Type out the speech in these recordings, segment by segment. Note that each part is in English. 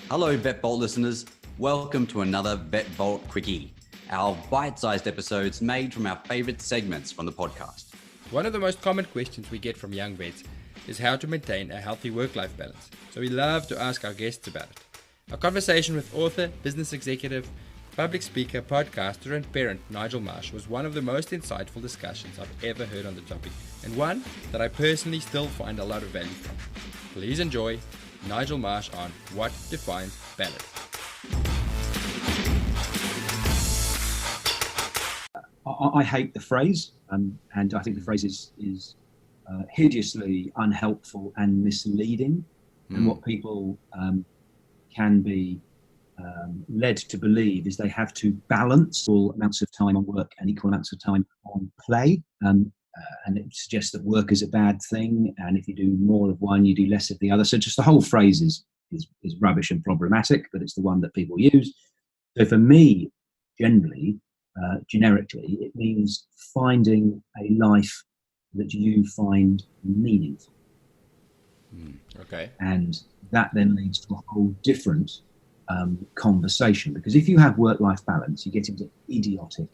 Hello, Vet Vault listeners. Welcome to another Vet Vault Quickie, our bite-sized episodes made from our favorite segments from the podcast. One of the most common questions we get from young vets is how to maintain a healthy work-life balance. So we love to ask our guests about it. Our conversation with author, business executive, public speaker, podcaster, and parent Nigel Marsh was one of the most insightful discussions I've ever heard on the topic, and one that I personally still find a lot of value from. Please enjoy Nigel Marsh on what defines balance. I hate the phrase, and I think the phrase is hideously unhelpful and misleading. And what people can be led to believe is they have to balance equal amounts of time on work and equal amounts of time on play. And it suggests that work is a bad thing, and if you do more of one, you do less of the other. So just the whole phrase is rubbish and problematic, but it's the one that people use. So for me, generically, it means finding a life that you find meaningful. Okay. And that then leads to a whole different conversation, because if you have work-life balance, you get into idiotic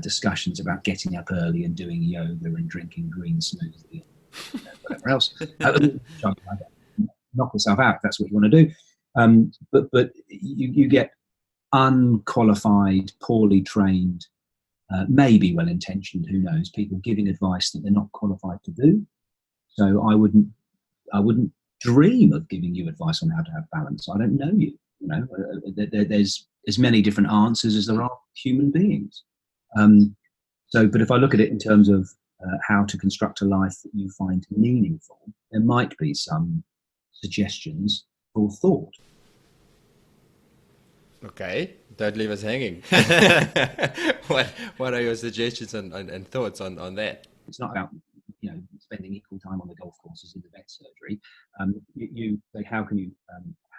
discussions about getting up early and doing yoga and drinking green smoothie and whatever else. Knock yourself out if that's what you want to do. But you get unqualified, poorly trained, maybe well-intentioned, who knows, people giving advice that they're not qualified to do. So I wouldn't dream of giving you advice on how to have balance. I don't know you. You know, there's as many different answers as there are human beings. But if I look at it in terms of how to construct a life that you find meaningful, there might be some suggestions for thought. Okay, don't leave us hanging. What are your suggestions and thoughts on that? It's not about spending equal time on the golf courses in the vet surgery. You say, how can you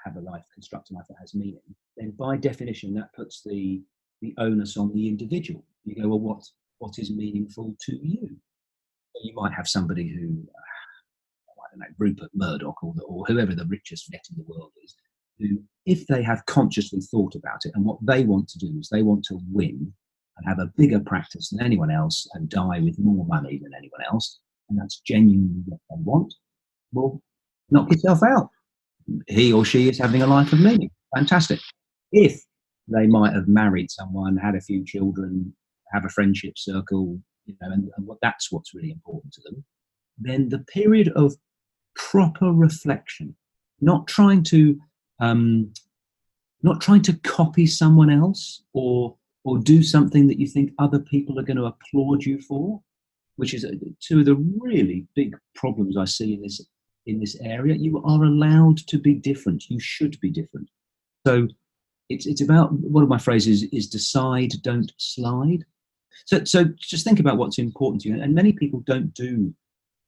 have a life, construct a life that has meaning? Then by definition, that puts the onus on the individual. You go, well, what is meaningful to you? So you might have somebody who, I don't know, Rupert Murdoch or whoever the richest vet in the world is, who, if they have consciously thought about it, and what they want to do is they want to win and have a bigger practice than anyone else and die with more money than anyone else, and that's genuinely what they want, well, knock yourself out. He or she is having a life of meaning. Fantastic. If they might have married someone, had a few children, have a friendship circle, and that's what's really important to them, then the period of proper reflection, not trying to copy someone else or do something that you think other people are going to applaud you for, which is two of the really big problems I see in this area. You are allowed to be different. You should be different. So it's about, one of my phrases is decide, don't slide. So just think about what's important to you. And many people don't do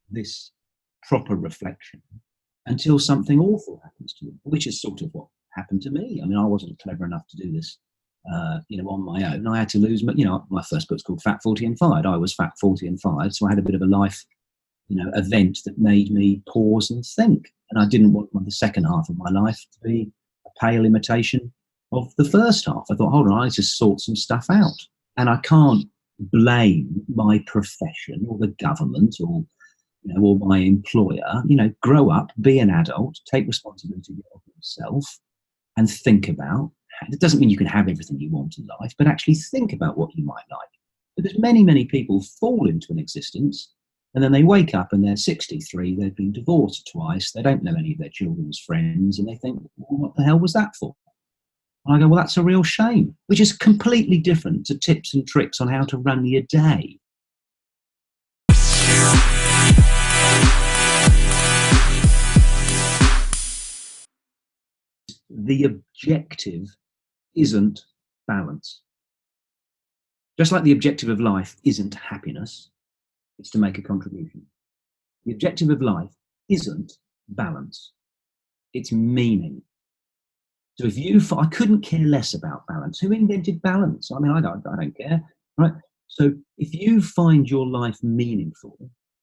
this proper reflection until something awful happens to them, which is sort of what happened to me. I mean, I wasn't clever enough to do this, on my own. I had to lose, my first book's called Fat, 40 and Fired. I was fat, 40 and fired. So I had a bit of a life, event that made me pause and think. And I didn't want the second half of my life to be a pale imitation of the first half. I thought, hold on, I just sort some stuff out. And I can't blame my profession or the government or my employer. Grow up, be an adult, take responsibility of yourself and think about, it doesn't mean you can have everything you want in life, but actually think about what you might like. Because many, many people fall into an existence and then they wake up and they're 63, they've been divorced twice, they don't know any of their children's friends, and they think, well, what the hell was that for? And I go, well, that's a real shame, which is completely different to tips and tricks on how to run your day. The objective isn't balance. Just like the objective of life isn't happiness, it's to make a contribution. The objective of life isn't balance, it's meaning. So I couldn't care less about balance. Who invented balance? I mean, I don't care, right? So if you find your life meaningful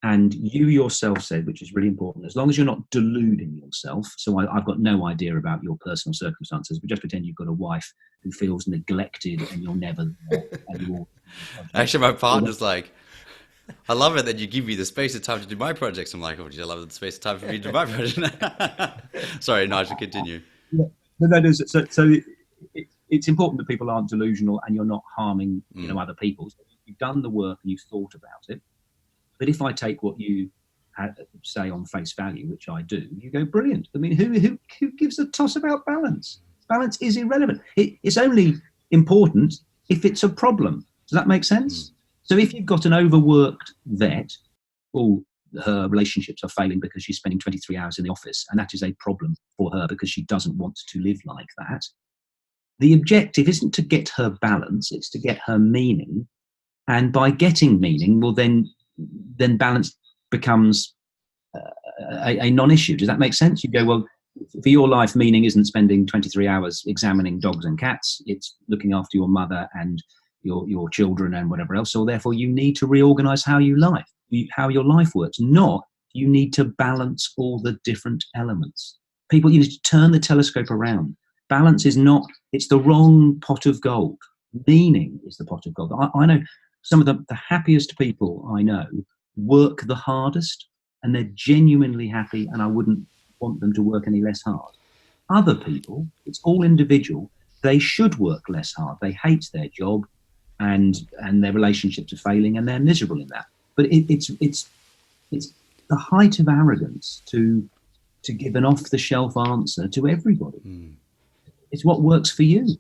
and you yourself said, which is really important, as long as you're not deluding yourself. So I've got no idea about your personal circumstances, but just pretend you've got a wife who feels neglected and you're never there. And you're, actually, my partner's like, I love it that you give me the space and time to do my projects. I'm like, oh, do you love the space and time for me to do my project? Sorry, Nigel, continue. Yeah, that is, so it's important that people aren't delusional and you're not harming other people. So you've done the work and you've thought about it. But if I take what you say on face value, which I do, you go, brilliant. I mean, who gives a toss about balance? Balance is irrelevant. It's only important if it's a problem. Does that make sense? So if you've got an overworked vet, her relationships are failing because she's spending 23 hours in the office, and that is a problem for her because she doesn't want to live like that. The objective isn't to get her balance, it's to get her meaning. And by getting meaning, well, then balance becomes a non-issue. Does that make sense? You go, well, for your life, meaning isn't spending 23 hours examining dogs and cats. It's looking after your mother and your children and whatever else. So therefore, you need to reorganize how your life works. Not you need to balance all the different elements. People, you need to turn the telescope around. Balance is not, it's the wrong pot of gold. Meaning is the pot of gold. I know some of the happiest people I know work the hardest, and they're genuinely happy, and I wouldn't want them to work any less hard. Other people, it's all individual, they should work less hard. They hate their job and their relationships are failing and they're miserable in that. But it's the height of arrogance to give an off-the-shelf answer to everybody. It's what works for you.